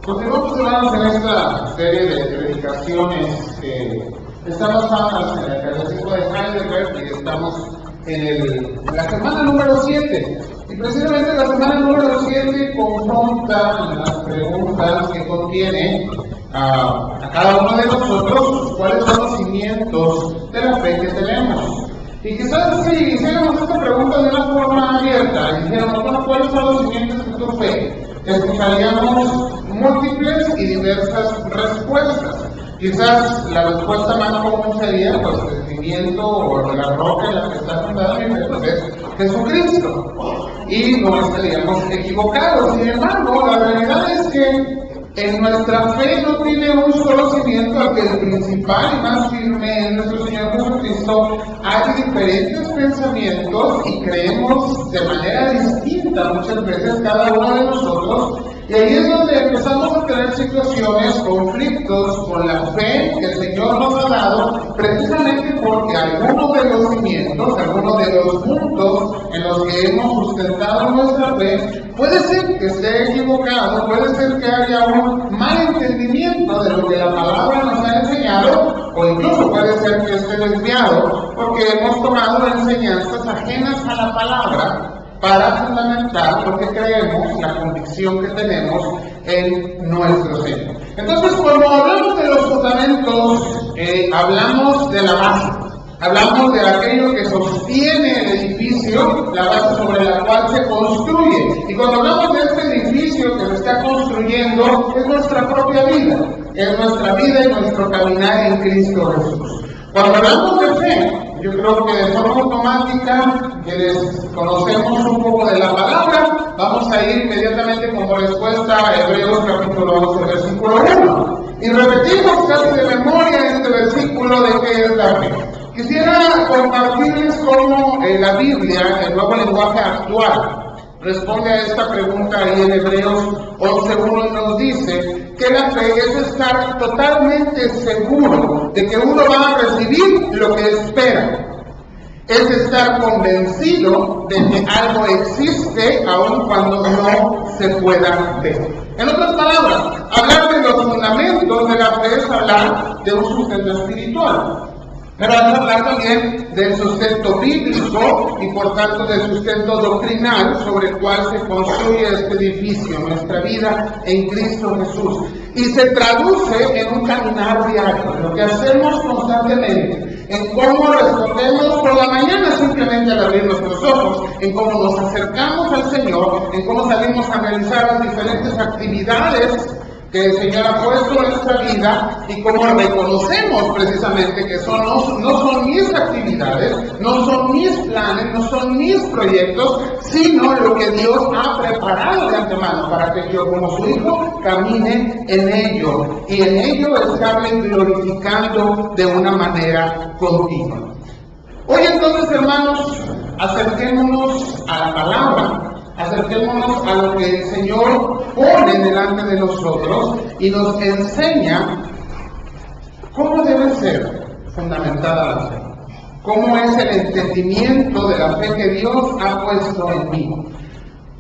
Continuamos, hermanos, en esta serie de predicaciones que están basadas en el catecismo de Heidelberg y estamos en la semana número 7. Y precisamente la semana número 7 confronta las preguntas que contiene a cada uno de nosotros cuáles son los cimientos de la fe que tenemos. Y quizás si hiciéramos esta pregunta de una forma abierta y dijéramos, bueno, ¿cuáles son los cimientos de tu fe?, escucharíamos múltiples y diversas respuestas. Quizás la respuesta más común sería, pues, el cimiento o la roca en la que está fundada mi fe, pues, es Jesucristo. Y no estaríamos equivocados. Sin embargo, la realidad es que en nuestra fe no tiene un solo cimiento, al que el principal y más firme es nuestro Señor Jesucristo. Hay diferentes pensamientos y creemos de manera distinta muchas veces cada uno de nosotros. Y ahí es donde empezamos a tener situaciones, conflictos con la fe que el Señor nos ha dado, precisamente porque algunos de los cimientos, algunos de los puntos en los que hemos sustentado nuestra fe, puede ser que esté equivocado, puede ser que haya un mal entendimiento de lo que la palabra nos ha enseñado, o incluso puede ser que esté desviado, porque hemos tomado enseñanzas ajenas a la palabra para fundamentar lo que creemos, la convicción que tenemos en nuestro ser. Entonces, cuando hablamos de los fundamentos, hablamos de la base, hablamos de aquello que sostiene el edificio, la base sobre la cual se construye. Y cuando hablamos de este edificio que se está construyendo, es nuestra propia vida, es nuestra vida y nuestro caminar en Cristo Jesús. Cuando hablamos de fe, yo creo que de forma automática, quienes conocemos un poco de la palabra, vamos a ir inmediatamente como respuesta a Hebreos capítulo 11, versículo 1. Y repetimos casi de memoria este versículo de qué es la fe. Quisiera compartirles cómo la Biblia, el nuevo lenguaje actual, responde a esta pregunta ahí en Hebreos 11.1 y nos dice que la fe es estar totalmente seguro de que uno va a recibir lo que espera. Es estar convencido de que algo existe aun cuando no se pueda ver. En otras palabras, hablar de los fundamentos de la fe es hablar de un sustento espiritual. Pero vamos a hablar también del sustento bíblico y por tanto del sustento doctrinal sobre el cual se construye este edificio, nuestra vida en Cristo Jesús. Y se traduce en un caminar diario, lo que hacemos constantemente, en cómo respondemos por la mañana simplemente al abrir nuestros ojos, en cómo nos acercamos al Señor, en cómo salimos a realizar las diferentes actividades que el Señor ha puesto en nuestra vida y cómo reconocemos precisamente que no son mis actividades, no son mis planes, no son mis proyectos, sino lo que Dios ha preparado de antemano para que yo como su hijo camine en ello y en ello estarle glorificando de una manera continua. Hoy entonces, hermanos, acerquémonos a la palabra. Acerquémonos a lo que el Señor pone delante de nosotros y nos enseña cómo debe ser fundamentada la fe, cómo es el entendimiento de la fe que Dios ha puesto en mí.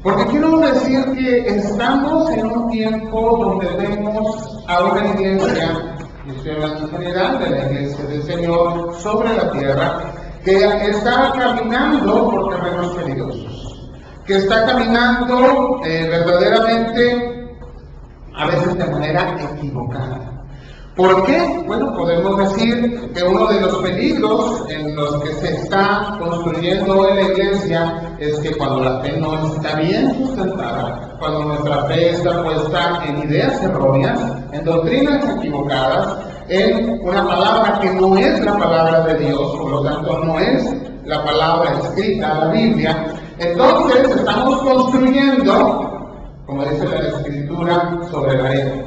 Porque quiero decir que estamos en un tiempo donde vemos a una iglesia, y estoy hablando en general de la iglesia del Señor sobre la tierra, que está caminando por terrenos peligrosos, que está caminando verdaderamente a veces de manera equivocada. ¿Por qué? Bueno, podemos decir que uno de los peligros en los que se está construyendo en la iglesia es que cuando la fe no está bien sustentada, cuando nuestra fe está puesta en ideas erróneas, en doctrinas equivocadas, en una palabra que no es la palabra de Dios, por lo tanto no es la palabra escrita, la Biblia, entonces estamos construyendo, como dice la Escritura, sobre la arena.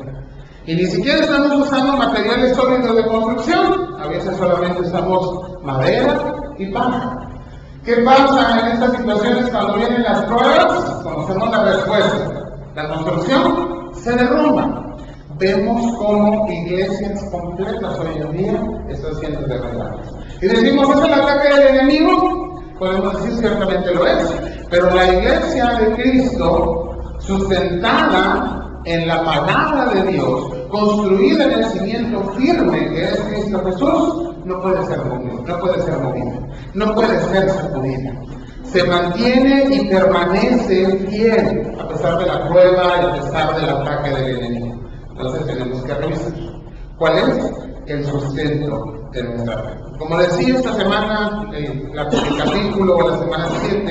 Y ni siquiera estamos usando materiales sólidos de construcción, a veces solamente usamos madera y paja. ¿Qué pasa en estas situaciones cuando vienen las pruebas? Conocemos la respuesta. La construcción se derrumba. Vemos cómo iglesias completas hoy en día están siendo derrumbadas. Y decimos, ¿es el ataque del enemigo? Podemos decir ciertamente lo es, pero la iglesia de Cristo, sustentada en la palabra de Dios, construida en el cimiento firme que es Cristo Jesús, no puede ser movida, no puede ser sacudida. Se mantiene y permanece fiel a pesar de la prueba y a pesar del ataque del enemigo. Entonces tenemos que revisar cuál es el sustento de nuestra fe. Como decía esta semana, el capítulo o la semana 7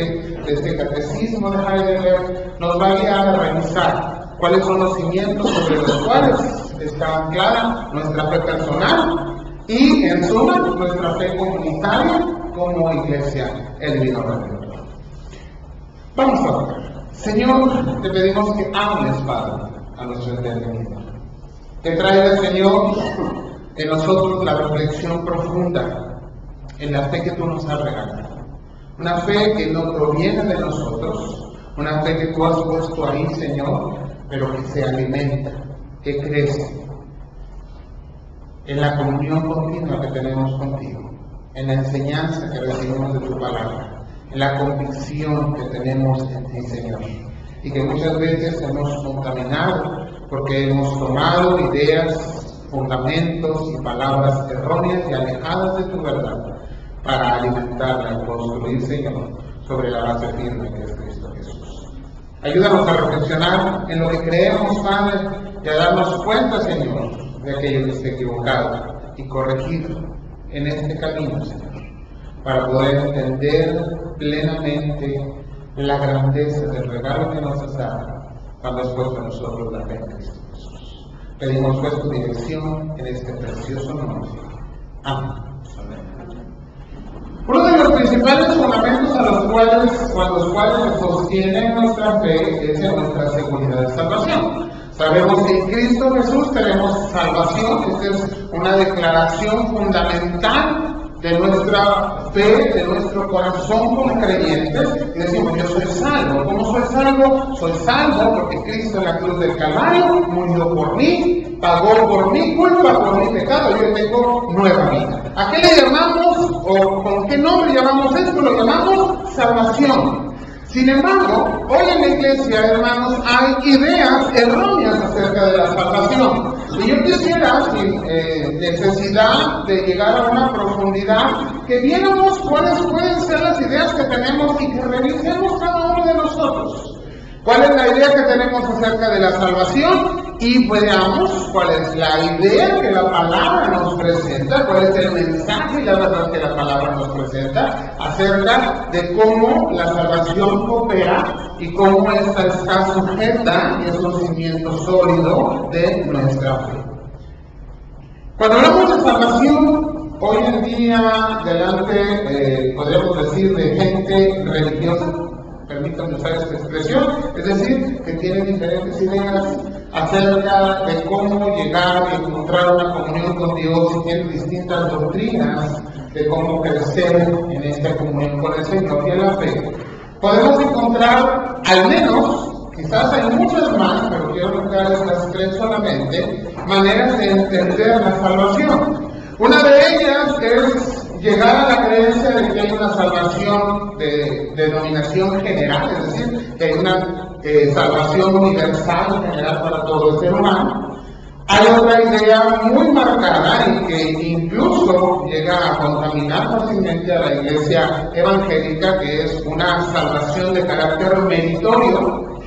de este catecismo de Heidelberg nos va a guiar a revisar cuáles son los cimientos sobre los cuales está anclada nuestra fe personal y, en suma, nuestra fe comunitaria como iglesia el vino redentor. Vamos a ver. Señor, te pedimos que hables, Padre, a nuestro entendimiento. Que traiga, Señor, en nosotros la reflexión profunda en la fe que tú nos has regalado. Una fe que no proviene de nosotros, una fe que tú has puesto ahí, Señor, pero que se alimenta, que crece en la comunión continua que tenemos contigo, en la enseñanza que recibimos de tu palabra, en la convicción que tenemos en ti, Señor, y que muchas veces hemos contaminado porque hemos tomado ideas, fundamentos y palabras erróneas y alejadas de tu verdad para alimentarla y construir, Señor, sobre la base firme que es Cristo Jesús. Ayúdanos a reflexionar en lo que creemos, Padre, y a darnos cuenta, Señor, de aquello que esté equivocado y corregirlo en este camino, Señor, para poder entender plenamente la grandeza del regalo que nos has dado cuando has puesto a nosotros la fe en Cristo Jesús. Pedimos pues tu dirección en este precioso nombre. Amén. Uno de los principales fundamentos con los cuales se sostiene nuestra fe es en nuestra seguridad de salvación. Sabemos que en Cristo Jesús tenemos salvación. Esta es una declaración fundamental de nuestra fe, de nuestro corazón como creyentes, y decimos: yo soy salvo. ¿Cómo soy salvo? Soy salvo porque Cristo en la cruz del Calvario murió por mí, pagó por mi culpa, por mi pecado. Yo tengo nueva vida. ¿A qué le llamamos, o con qué nombre llamamos esto? Lo llamamos salvación. Sin embargo, hoy en la iglesia, hermanos, hay ideas erróneas acerca de la salvación. Y yo quisiera, sin necesidad de llegar a una profundidad, que viéramos cuáles pueden ser las ideas que tenemos y que revisemos cada uno de nosotros. ¿Cuál es la idea que tenemos acerca de la salvación? Y veamos cuál es la idea que la palabra nos presenta, cuál es el mensaje y la verdad que la palabra nos presenta acerca de cómo la salvación opera y cómo esta está sujeta y es un cimiento sólido de nuestra fe. Cuando hablamos de salvación, hoy en día, delante, podríamos decir, de gente religiosa, permítanme usar esta expresión, es decir, que tienen diferentes ideas acerca de cómo llegar a encontrar una comunión con Dios, y tienen distintas doctrinas de cómo crecer en esta comunión con el Señor y en la fe. Podemos encontrar, al menos, quizás hay muchas más, pero quiero tocar estas tres solamente, maneras de entender la salvación. Una de ellas es llegar a la creencia de que hay una salvación de denominación general, es decir, que hay una salvación universal general para todo el ser humano. Hay otra idea muy marcada y que incluso llega a contaminar fácilmente a la iglesia evangélica, que es una salvación de carácter meritorio.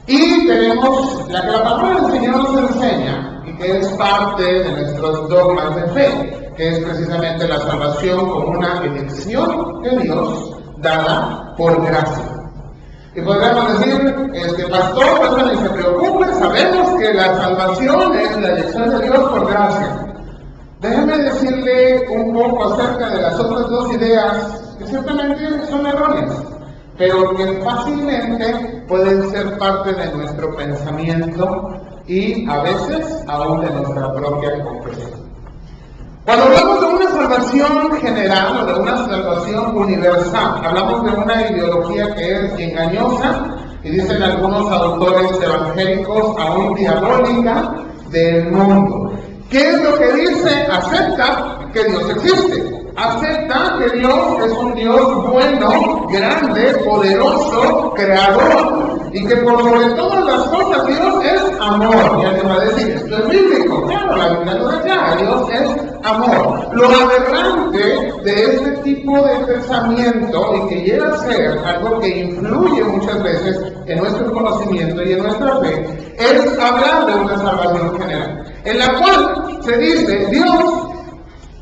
Y tenemos la que la palabra del Señor nos enseña y que es parte de nuestros dogmas de fe, que es precisamente la salvación como una elección de Dios dada por gracia. Y podríamos decir, pastor, pues ni se preocupe, sabemos que la salvación es la elección de Dios por gracia. Déjeme decirle un poco acerca de las otras dos ideas que ciertamente son erróneas, pero que fácilmente pueden ser parte de nuestro pensamiento y a veces aún de nuestra propia confesión. Cuando hablamos de una salvación general o de una salvación universal, hablamos de una ideología que es engañosa y dicen algunos autores evangélicos aún diabólica del mundo. ¿Qué es lo que dice? Acepta que Dios existe. Acepta que Dios es un Dios bueno, grande, poderoso, creador, y que por sobre todas las cosas Dios es amor. Y alguien va a decir, esto es bíblico. Claro, la Biblia lo declara, Dios es amor. Lo aberrante de este tipo de pensamiento y que llega a ser algo que influye muchas veces en nuestro conocimiento y en nuestra fe es hablar de una salvación general, en la cual se dice, Dios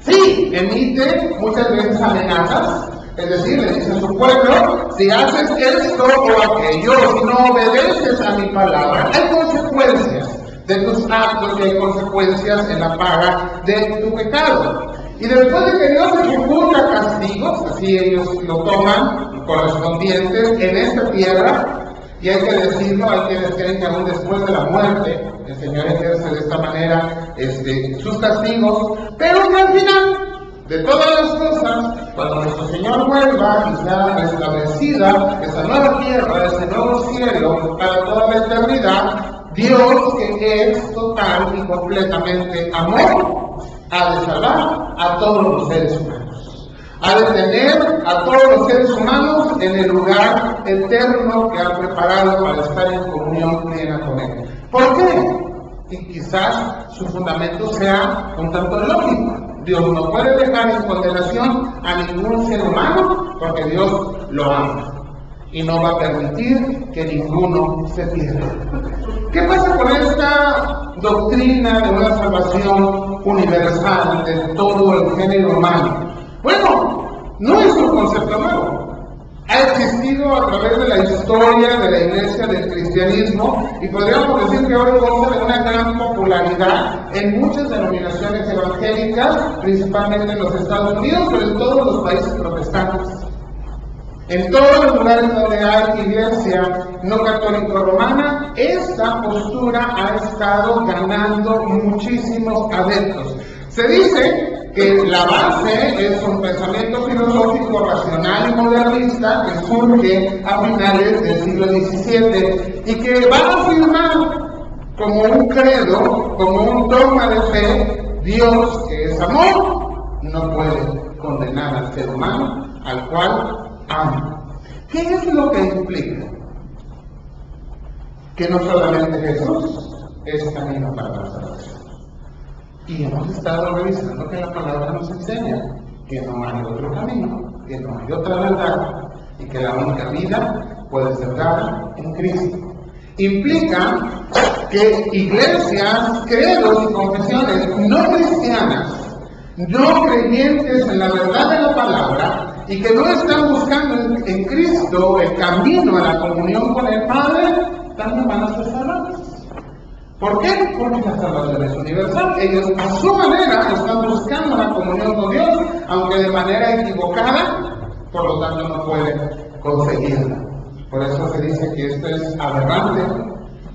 sí emite muchas veces amenazas. Es decir, le dice a su pueblo, si haces esto o aquello, si no obedeces a mi palabra, hay consecuencias de tus actos y hay consecuencias en la paga de tu pecado. Y después de que Dios ejecuta castigos, así ellos lo toman, correspondientes en esta tierra, y hay que decirlo, hay quienes creen que aún después de la muerte, el Señor ejerce de esta manera sus castigos, pero que al final de todas las cosas, cuando nuestro Señor vuelva y sea restablecida esa nueva tierra, ese nuevo cielo para toda la eternidad, Dios, que es total y completamente amor, ha de salvar a todos los seres humanos. Ha de tener a todos los seres humanos en el lugar eterno que ha preparado para estar en comunión plena con Él. ¿Por qué? Y quizás su fundamento sea un tanto lógico. Dios no puede dejar en condenación a ningún ser humano porque Dios lo ama y no va a permitir que ninguno se pierda. ¿Qué pasa con esta doctrina de una salvación universal de todo el género humano? Bueno, no es un concepto nuevo. Ha existido a través de la historia de la iglesia del cristianismo y podríamos decir que hoy goza de una gran popularidad en muchas denominaciones evangélicas, principalmente en los Estados Unidos, pero en todos los países protestantes. En todos los lugares donde hay iglesia no católico-romana, esta postura ha estado ganando muchísimos adeptos. Se dice que la base es un pensamiento filosófico racional y modernista que surge a finales del siglo XVII y que va a afirmar como un credo, como un dogma de fe, Dios, que es amor, no puede condenar al ser humano, al cual ama. ¿Qué es lo que implica? Que no solamente Jesús es camino para la salvación. Y hemos estado revisando que la palabra nos enseña que no hay otro camino, que no hay otra verdad y que la única vida puede ser dada en Cristo. Implica que iglesias, credos y confesiones no cristianas, no creyentes en la verdad de la palabra y que no están buscando en Cristo el camino a la comunión con el Padre, también van a ser salvados. ¿Por qué? Porque la salvación es universal. Ellos a su manera están buscando la comunión con Dios, aunque de manera equivocada, por lo tanto no pueden conseguirla. Por eso se dice que esto es aberrante,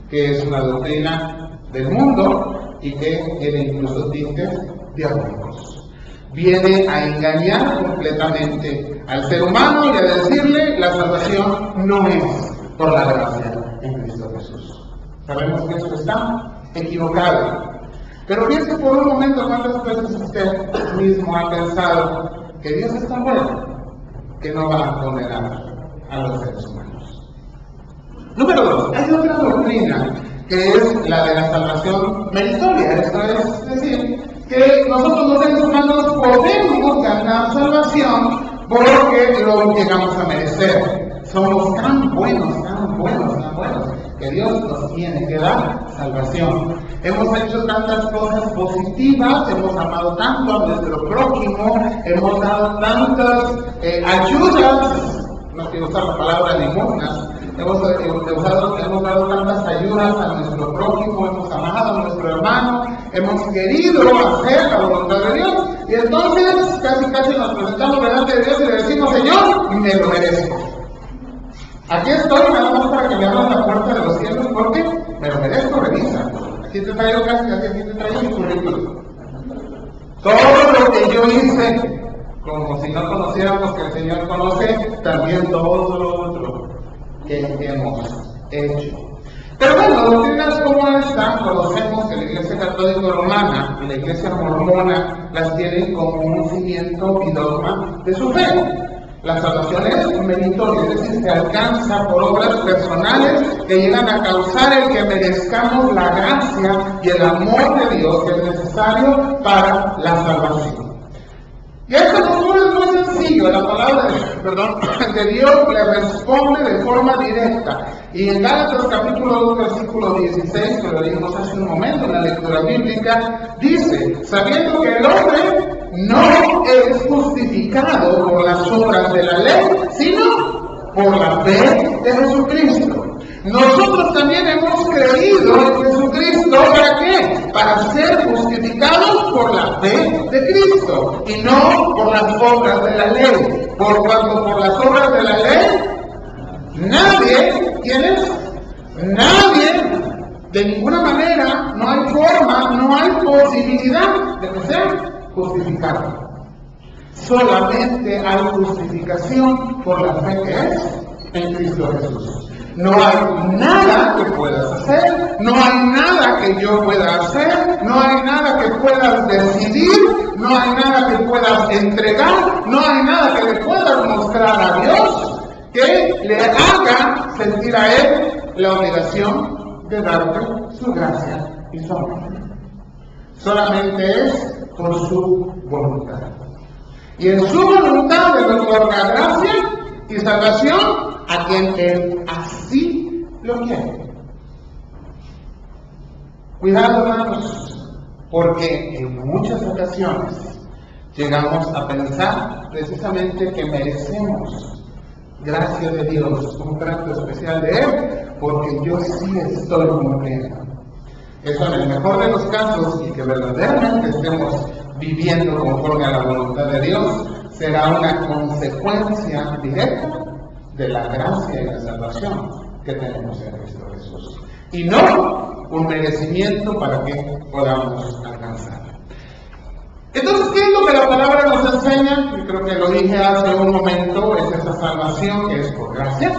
que es una doctrina del mundo y que tiene incluso tintes diabólicos. Viene a engañar completamente al ser humano y a decirle la salvación no es por la gracia en Cristo Jesús. Sabemos que esto está equivocado. Pero piense por un momento cuántas veces usted mismo ha pensado que Dios es tan bueno que no va a condenar a los seres humanos. Número 2. Hay otra doctrina que es la de la salvación meritoria. Esto es decir, que nosotros los seres humanos podemos ganar salvación porque lo llegamos a merecer. Somos tan buenos, que Dios nos tiene que dar salvación. Hemos hecho tantas cosas positivas, hemos amado tanto a nuestro prójimo, hemos dado tantas ayudas, no quiero usar la palabra limosnas, hemos dado tantas ayudas a nuestro prójimo, hemos amado a nuestro hermano, hemos querido hacer la voluntad de Dios, y entonces casi nos presentamos delante de Dios y le decimos, Señor, me lo merezco. Aquí estoy nada más para que me abran la puerta de los cielos porque me lo merezco, revisa. Aquí te traigo aquí te traigo mi currículum. Todo lo que yo hice, como si no conociéramos que el Señor conoce, también todo lo otro que hemos hecho. Pero bueno, doctrinas como esta, conocemos que la Iglesia Católica Romana y la Iglesia Mormona las tienen como un cimiento y dogma de su fe. La salvación es meritoria, es decir, se alcanza por obras personales que llegan a causar el que merezcamos la gracia y el amor de Dios que es necesario para la salvación. Y a esta postura es muy sencillo, la palabra de Dios le responde de forma directa. Y en Gálatas capítulo 2, versículo 16, que lo leímos hace un momento en la lectura bíblica, dice, sabiendo que el hombre no es justificado por las obras de la ley, sino por la fe de Jesucristo. Nosotros también hemos creído en Jesucristo, ¿para qué? Para ser justificados por la fe de Cristo y no por las obras de la ley. Por cuanto por las obras de la ley, nadie, ¿quién es? Nadie, de ninguna manera, no hay forma, no hay posibilidad de que sea justificado. Solamente hay justificación por la fe que es en Cristo Jesús. No hay nada que puedas hacer, no hay nada que yo pueda hacer, no hay nada que puedas decidir, no hay nada que puedas entregar, no hay nada que le puedas mostrar a Dios que le haga sentir a Él la obligación de darte su gracia y su amor. Solamente es por su voluntad. Y en su voluntad le otorga gracia y salvación a quien Él así lo quiere. Cuidado, hermanos, porque en muchas ocasiones llegamos a pensar precisamente que merecemos gracia de Dios, un trato especial de Él, porque yo sí estoy cumpliendo. Eso en el mejor de los casos, y que verdaderamente estemos viviendo conforme a la voluntad de Dios, será una consecuencia directa de la gracia y la salvación que tenemos en Cristo Jesús. Y no un merecimiento para que podamos alcanzar. Entonces, ¿qué es lo que la palabra nos enseña? Yo creo que lo dije hace un momento, es esa salvación que es por gracia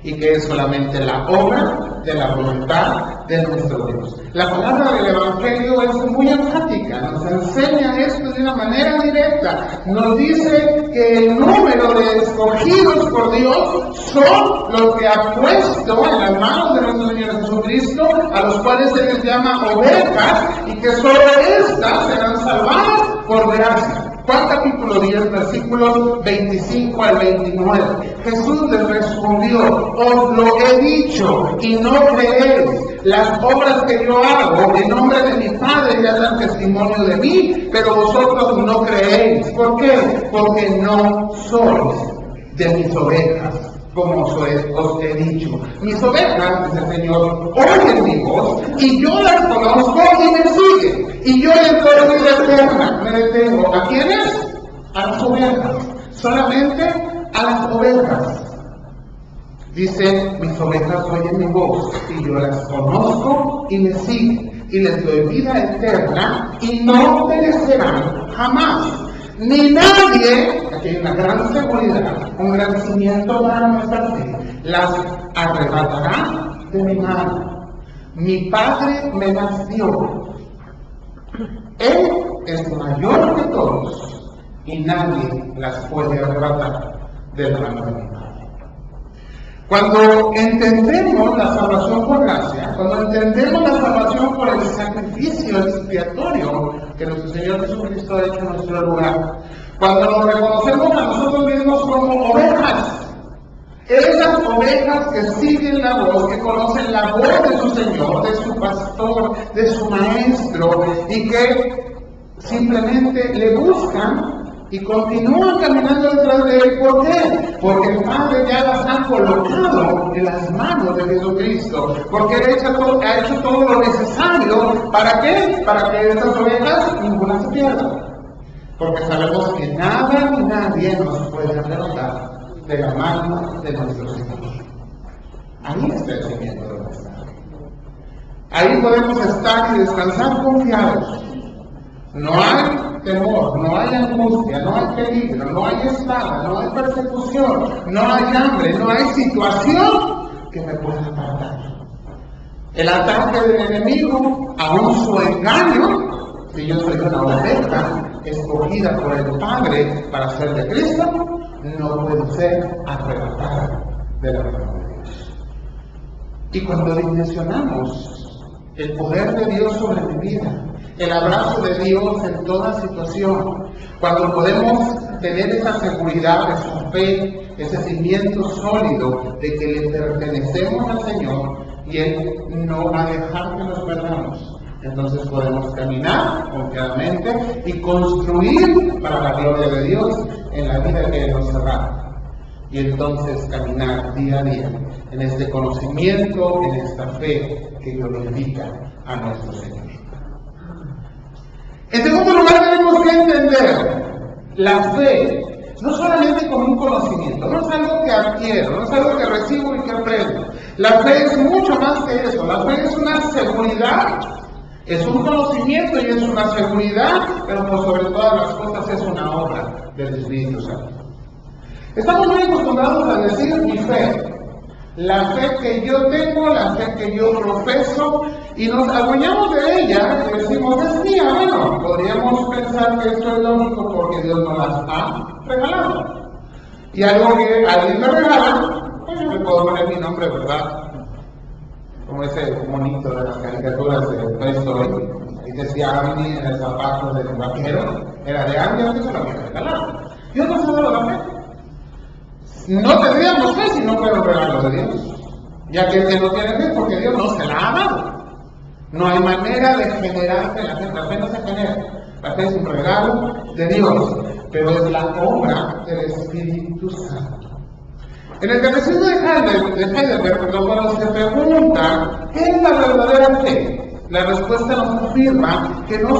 y que es solamente la obra de la voluntad de nuestro Dios. La palabra del Evangelio es muy enfática, nos enseña esto de una manera directa. Nos dice que el número de escogidos por Dios son los que ha puesto en las manos de nuestro Señor Jesucristo, a los cuales se les llama ovejas, y que solo estas serán salvadas por gracia. Juan capítulo 10, versículos 25 al 29. Jesús les respondió, os lo he dicho y no creéis. Las obras que yo hago en nombre de mi Padre ya dan testimonio de mí, pero vosotros no creéis. ¿Por qué? Porque no sois de mis ovejas, como os he dicho. Mis ovejas, dice el Señor, oyen mi voz, y yo las conozco y me siguen. Y yo les doy vida eterna. Me detengo. ¿A quiénes? A las ovejas. Solamente a las ovejas. Dice, mis ovejas oyen mi voz, y yo las conozco y me siguen. Y les doy vida eterna, y no perecerán jamás. Ni nadie, aquí hay una gran seguridad, un gran cimiento para nuestra fe, las arrebatará de mi mano. Mi Padre me las dio. Él es mayor que todos, y nadie las puede arrebatar de la mano de mi Padre. Cuando entendemos la salvación por gracia, cuando entendemos la salvación por el sacrificio expiatorio que nuestro Señor Jesucristo ha hecho en nuestro lugar, cuando nos reconocemos a nosotros mismos como ovejas, esas ovejas que siguen la voz, que conocen la voz de su Señor, de su pastor, de su maestro, y que simplemente le buscan y continúan caminando detrás de Él. ¿Por qué? Porque el Padre ya las ha colocado en las manos de Jesucristo. Porque Él ha hecho todo lo necesario. ¿Para qué? Para que estas ovejas ninguna se pierda. Porque sabemos que nada ni nadie nos puede arrebatar de la mano de nuestro Señor. Ahí está el cimiento de nuestra fe. Ahí podemos estar y descansar confiados. No hay temor, no hay angustia, no hay peligro, no hay espada, no hay persecución, no hay hambre, no hay situación que me pueda apartar. El ataque del enemigo, aún su engaño, si yo soy una oveja escogida por el Padre para ser de Cristo, no puede ser arrebatada de la mano de Dios. Y cuando dimensionamos el poder de Dios sobre mi vida, el abrazo de Dios en toda situación, cuando podemos tener esa seguridad, esa fe, ese cimiento sólido de que le pertenecemos al Señor y Él no va a dejar que nos perdamos, entonces podemos caminar confiadamente y construir para la gloria de Dios en la vida que Él nos ha dado. Y entonces caminar día a día en este conocimiento, en esta fe que glorifica a nuestro Señor. En segundo lugar, tenemos que entender la fe no solamente como un conocimiento, no es algo que adquiero, no es algo que recibo y que aprendo. La fe es mucho más que eso. La fe es una seguridad, es un conocimiento y es una seguridad, pero por sobre todas las cosas es una obra del Espíritu Santo. Estamos muy acostumbrados a decir mi fe, la fe que yo tengo, la fe que yo profeso, y nos adueñamos de ella y decimos, es mía. Bueno, podríamos pensar que esto es lógico porque Dios nos las ha regalado. Y algo que alguien me regala, pues yo le puedo poner mi nombre, ¿verdad? Como ese monito de las caricaturas de Toy Story, y decía Andy en el zapato del vaquero, era de Andy, aunque se lo había regalado. Dios nos ha dado la fe. No tendríamos fe si no fuera un regalo de Dios, ya que Él no tiene fe porque Dios no se la ha dado. No hay manera de generar fe, la fe no se genera, la fe es un regalo de Dios, pero es la obra del Espíritu Santo. En el Catecismo de Heidelberg, cuando se pregunta ¿qué es la verdadera fe?, la respuesta nos afirma que no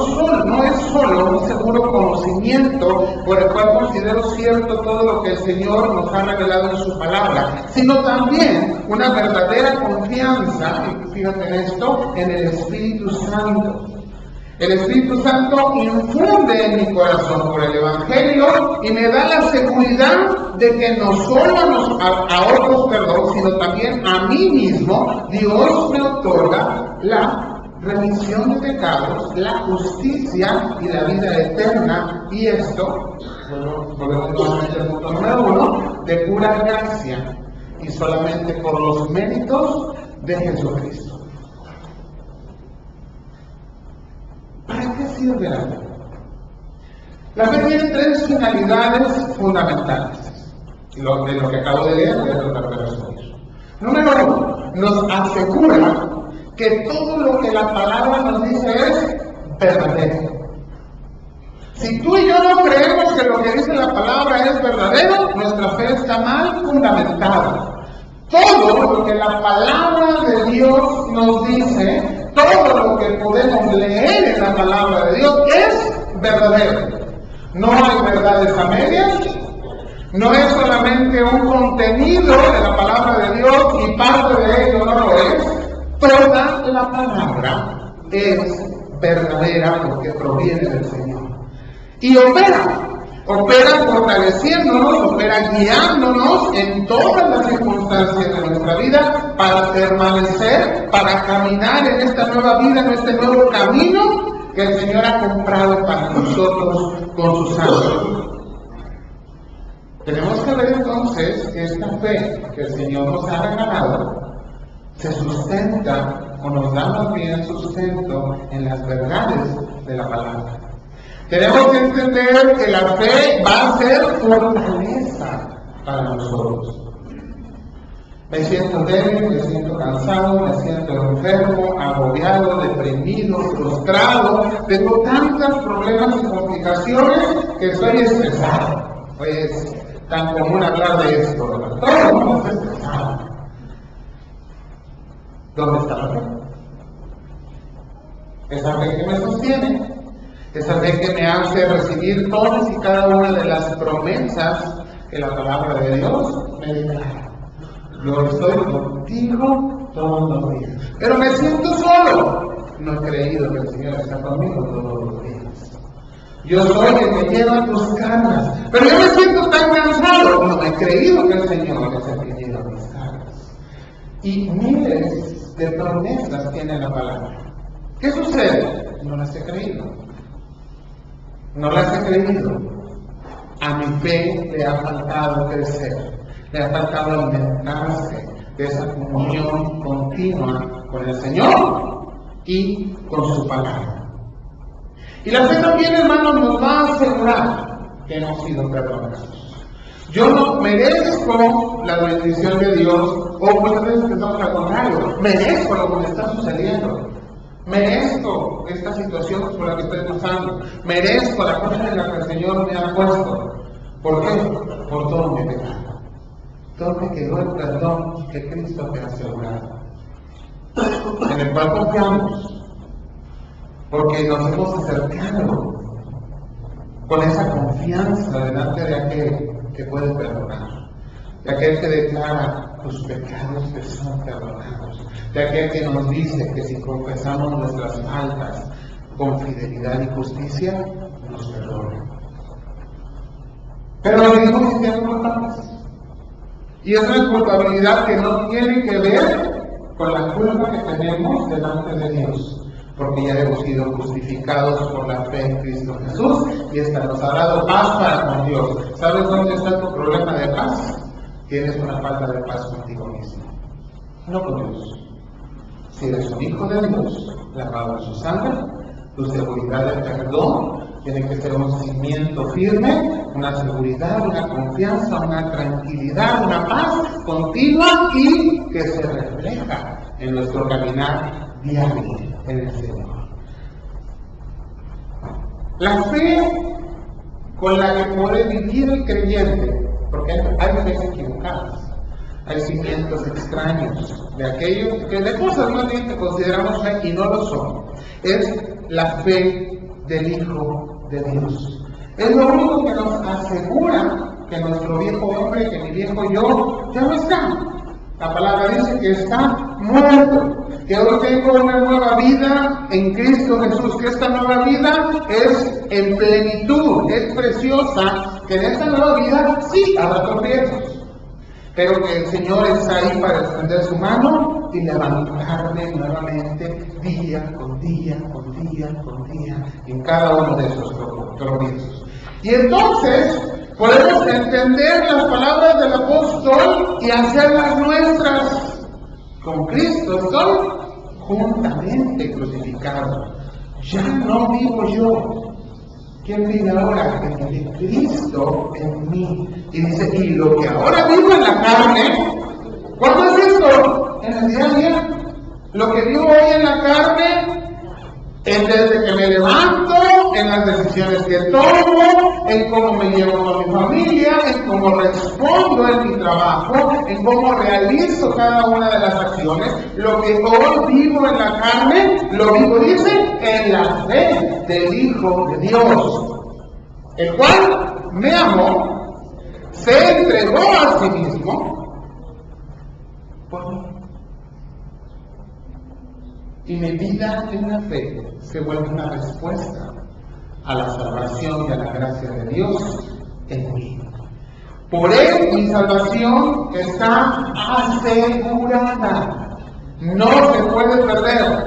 es solo un seguro conocimiento por el cual considero cierto todo lo que el Señor nos ha revelado en su palabra, sino también una verdadera confianza, y fíjate en esto, en el Espíritu Santo. El Espíritu Santo infunde en mi corazón por el Evangelio y me da la seguridad de que no solo a otros, sino también a mí mismo, Dios me otorga la remisión de pecados, la justicia y la vida eterna, y esto, volvemos nuevamente al punto número 1, de pura gracia y solamente por los méritos de Jesucristo. ¿Para qué sirve la fe? La fe tiene 3 finalidades fundamentales, de lo que acabo de leer, de lo que acabo de resumir. Número 1, nos asegura que todo lo que la palabra nos dice es verdadero. Si tú y yo no creemos que lo que dice la palabra es verdadero, nuestra fe está mal fundamentada. Todo lo que la palabra de Dios nos dice, todo lo que podemos leer en la palabra de Dios es verdadero. No hay verdades a medias, no es solamente un contenido de la palabra de Dios y parte de ello no lo es. Toda la palabra es verdadera porque proviene del Señor. Y opera fortaleciéndonos, opera guiándonos en todas las circunstancias de nuestra vida para permanecer, para caminar en esta nueva vida, en este nuevo camino que el Señor ha comprado para nosotros con su sangre. Tenemos que ver entonces que esta fe que el Señor nos ha regalado se sustenta, o nos da más bien sustento, en las verdades de la palabra. Tenemos que entender que la fe va a ser fortaleza para nosotros. Me siento débil, me siento cansado, me siento enfermo, agobiado, deprimido, frustrado, tengo tantos problemas y complicaciones que estoy estresado. Pues tan común hablar de esto, ¿verdad? Todo el mundo está estresado. ¿Dónde está la fe? Esa fe que me sostiene, esa fe que me hace recibir todas y cada una de las promesas que la palabra de Dios me declara. Yo estoy contigo todos los días. Pero me siento solo. No he creído que el Señor está conmigo todos los días. Yo soy el que lleva tus cargas. Pero yo me siento tan cansado. No he creído que el Señor es el que lleva mis cargas. Y miles de promesas tiene la palabra. ¿Qué sucede? No las he creído. No las he creído. A mi fe le ha faltado crecer, le ha faltado alimentarse de esa comunión continua con el Señor y con su palabra. Y la fe también, hermanos, nos va a asegurar que hemos sido perdonados. Yo no merezco la bendición de Dios, o muchas veces pensamos al contrario, merezco lo que me está sucediendo, merezco esta situación por la que estoy pasando, merezco la cosa en la que el Señor me ha puesto. ¿Por qué? Por todo mi pecado. ¿Dónde quedó el perdón que Cristo te ha asegurado? En el cual confiamos, porque nos hemos acercado con esa confianza delante de aquel que puede perdonar, de aquel que declara tus pecados que son perdonados, de aquel que nos dice que si confesamos nuestras faltas con fidelidad y justicia, nos perdona. Pero lo mismo que tienen culpables. Y es una culpabilidad que no tiene que ver con la culpa que tenemos delante de Dios, porque ya hemos sido justificados por la fe en Cristo Jesús y esta nos ha dado paz para con Dios. ¿Sabes dónde está tu problema de paz? Tienes una falta de paz contigo mismo, no con Dios. Si eres un hijo de Dios, lavado en su sangre, tu seguridad de perdón tiene que ser un cimiento firme, una seguridad, una confianza, una tranquilidad, una paz continua y que se refleja en nuestro caminar diario en el Señor. La fe con la que puede vivir el creyente, porque hay veces equivocadas, hay cimientos extraños de aquellos que de cosas más bien que consideramos fe y no lo son, es la fe del Hijo de Dios. Es lo único que nos asegura que nuestro viejo hombre, que mi viejo yo, ya no está. La palabra dice que está muerto, que hoy tengo una nueva vida en Cristo Jesús, que esta nueva vida es en plenitud, es preciosa, que en esta nueva vida sí habrá tropiezos, pero que el Señor está ahí para extender su mano y levantarme nuevamente día con día, con día, con día, en cada uno de esos tropiezos. Y entonces podemos entender las palabras del apóstol y hacerlas nuestras. Con Cristo estoy juntamente crucificado. Ya no vivo yo. ¿Quién vive ahora? Que vive Cristo en mí. Y dice, y lo que ahora vivo en la carne, ¿cuándo es esto? En el día a día. Lo que vivo hoy en la carne es desde que me levanto, en las decisiones que tomo, en cómo me llevo con mi familia, en cómo respondo en mi trabajo, en cómo realizo cada una de las acciones. Lo que hoy vivo en la carne, lo vivo, dice, en la fe del Hijo de Dios, el cual me amó, se entregó a sí mismo por mí. Y mi vida en la fe se vuelve una respuesta a la salvación y a la gracia de Dios en mí. Por él mi salvación está asegurada. No se puede perder.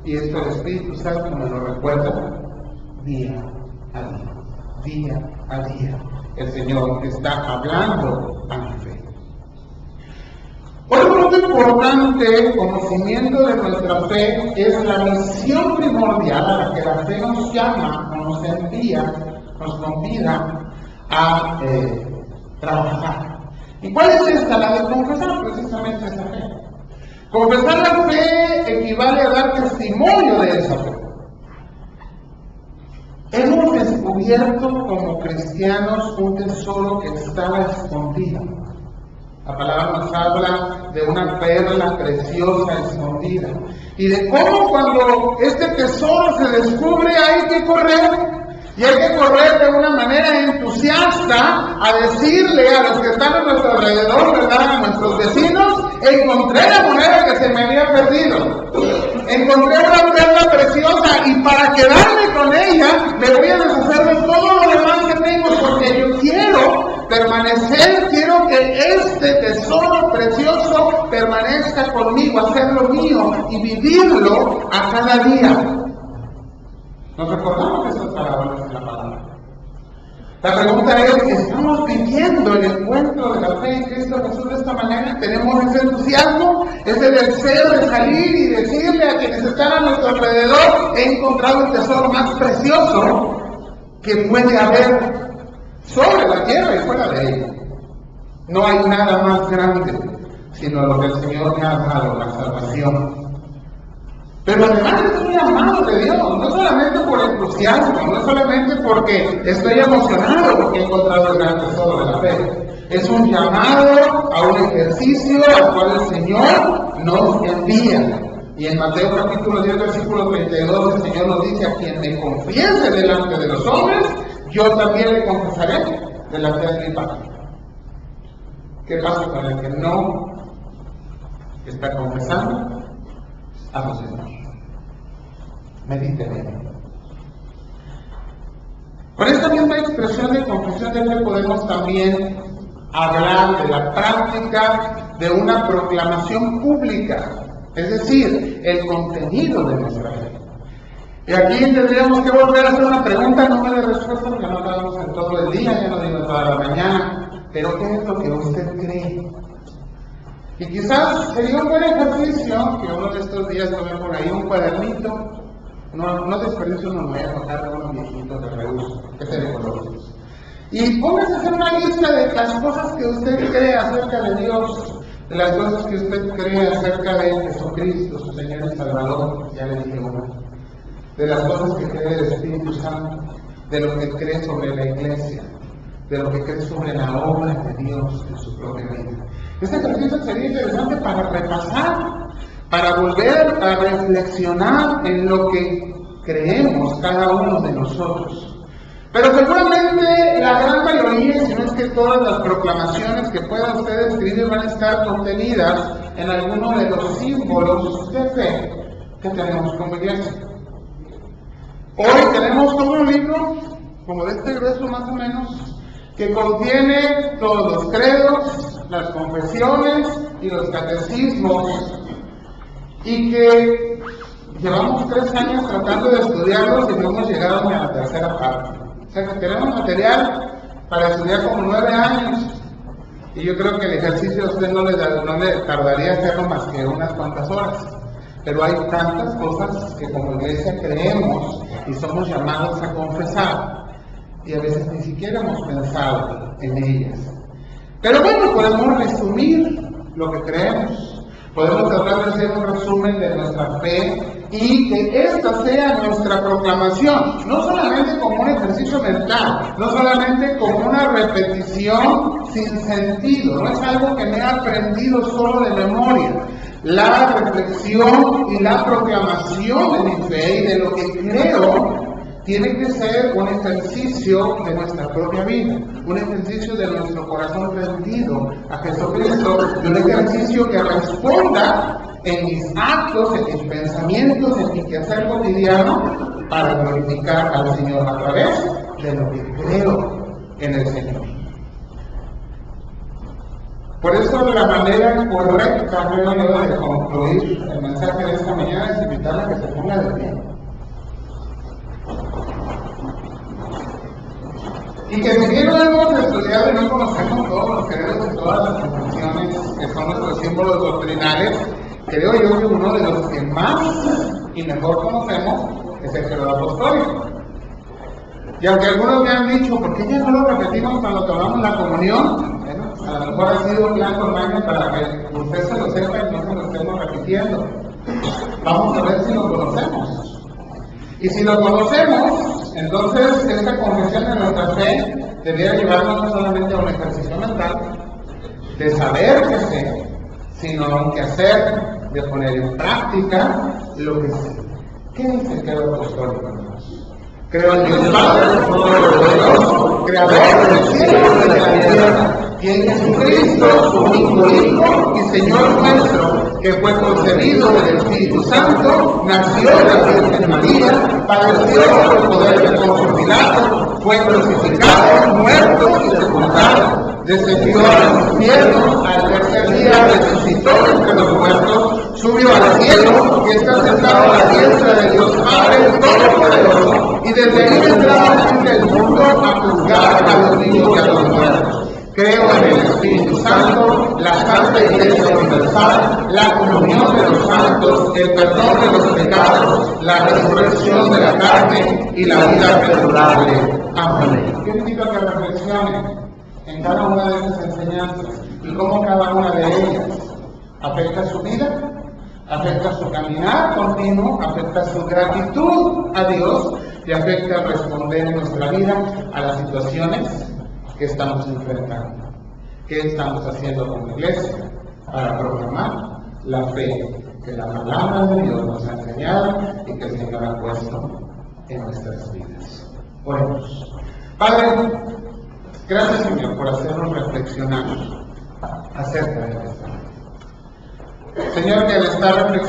Y esto el Espíritu Santo me lo recuerda día a día. Día a día. El Señor está hablando a mi fe. Otro punto importante como cimiento de nuestra fe es la misión primordial a la que la fe nos llama, nos envía, nos convida a trabajar. ¿Y cuál es esta? La de confesar precisamente esa fe. Confesar la fe equivale a dar testimonio de esa fe. Hemos descubierto como cristianos un tesoro que estaba escondido. La palabra nos habla de una perla preciosa escondida y de cómo cuando este tesoro se descubre hay que correr. Y hay que correr de una manera entusiasta a decirle a los que están a nuestro alrededor, ¿verdad? A nuestros vecinos, encontré la moneda que se me había perdido. Encontré una perla preciosa y para quedarme con ella me voy a deshacer de todo lo demás que tengo porque yo quiero permanecer, quiero que este tesoro precioso permanezca conmigo, hacerlo mío y vivirlo a cada día. Nos recordamos esas palabras de la palabra. La pregunta es, ¿estamos viviendo el encuentro de la fe en Cristo Jesús de esta manera? ¿Tenemos ese entusiasmo, ese deseo de salir y decirle a quienes están a nuestro alrededor, he encontrado el tesoro más precioso que puede haber sobre la tierra y fuera de ella? No hay nada más grande sino lo que el Señor me ha dado, la salvación. Pero además es un llamado de Dios, no solamente por entusiasmo, no solamente porque estoy emocionado porque he encontrado el gran tesoro de la fe. Es un llamado a un ejercicio al cual el Señor nos envía. Y en Mateo capítulo 10, versículo 32, el Señor nos dice: a quien me confiese delante de los hombres, yo también le confesaré delante de mi Padre. ¿Qué pasa con el que no está confesando a su Señor? Medite en ello. Con esta misma expresión de confesión de fe podemos también hablar de la práctica de una proclamación pública, es decir, el contenido de nuestra fe. Y aquí tendríamos que volver a hacer una pregunta, no me dé respuesta porque no la damos en todo el día, ya no digo toda la mañana, pero ¿qué es lo que usted cree? Y quizás sería un buen ejercicio que uno de estos días tome por ahí un cuadernito, no desperdicio uno nuevo, cada uno viejito de reuso, que se de colores. Y póngase a hacer una lista de las cosas que usted cree acerca de Dios, de las cosas que usted cree acerca de Jesucristo, su Señor y Salvador, ya le dije una, de las cosas que cree del Espíritu Santo, de lo que cree sobre la Iglesia, de lo que cree sobre la obra de Dios en su propia vida. Este ejercicio sería interesante para repasar, para volver a reflexionar en lo que creemos cada uno de nosotros. Pero seguramente la gran mayoría, si no es que todas las proclamaciones que pueda usted escribir van a estar contenidas en alguno de los símbolos de fe que tenemos como iglesia. Hoy tenemos como un libro, como de este grueso más o menos, que contiene todos los credos, las confesiones y los catecismos, y que llevamos 3 años tratando de estudiarlos y no hemos llegado ni a la tercera parte. O sea que tenemos material para estudiar como 9 años, y yo creo que el ejercicio a usted no le tardaría hacerlo más que unas cuantas horas. Pero hay tantas cosas que como iglesia creemos y somos llamados a confesar, y a veces ni siquiera hemos pensado en ellas. Pero bueno, podemos resumir lo que creemos, podemos tratar de hacer un resumen de nuestra fe y que esta sea nuestra proclamación, no solamente como un ejercicio mental, no solamente como una repetición sin sentido, no es algo que me he aprendido solo de memoria. La reflexión y la proclamación de mi fe y de lo que creo tiene que ser un ejercicio de nuestra propia vida, un ejercicio de nuestro corazón rendido a Jesucristo, y un ejercicio que responda en mis actos, en mis pensamientos, en mi quehacer cotidiano, para glorificar al Señor a través de lo que creo en el Señor. Por eso la manera correcta, creo yo, de concluir el mensaje de esta mañana es invitarla a que se ponga de pie. Y que si bien no hemos estudiado y no conocemos todos los credos de todas las confesiones que son nuestros símbolos doctrinales, creo yo que uno de los que más y mejor conocemos es el credo apostólico. Y aunque algunos me han dicho, ¿por qué ya no lo repetimos cuando tomamos la comunión? Bueno, a lo mejor ha sido un plan con maña para que usted se lo sepa y no se lo estemos repitiendo. Vamos a ver si lo conocemos. Y si lo conocemos, entonces esta confesión de nuestra fe debería llevarnos no solamente a un ejercicio mental, de saber que sé, sino a un quehacer, de poner en práctica lo que sé. ¿Qué dice el credo apostólico, hermanos? Creo en Dios Padre, Todopoderoso, Creador del cielo y de la tierra, y en Jesucristo, su único Hijo y Señor nuestro, que fue concebido del Espíritu Santo, nació de la Virgen María, padeció por el poder de Poncio Pilato, fue crucificado, muerto y sepultado, descendió a los cielos, al tercer día resucitó entre los muertos, subió al cielo y está sentado a la diestra de Dios Padre Todopoderoso, y desde ahí vendrá al fin del mundo a juzgar a Santa Iglesia Universal, la comunión de los santos, el perdón de los pecados, la resurrección de la carne y la vida perdurable. Amén. Yo invito a que reflexionen en cada una de estas enseñanzas y cómo cada una de ellas afecta su vida, afecta su caminar continuo, afecta su gratitud a Dios y afecta a responder en nuestra vida a las situaciones que estamos enfrentando. ¿Qué estamos haciendo como iglesia para proclamar la fe que la palabra de Dios nos ha enseñado y que el Señor ha puesto en nuestras vidas? Oremos. Padre, gracias, Señor, por hacernos reflexionar acerca de esto. Señor, que al estar reflexionando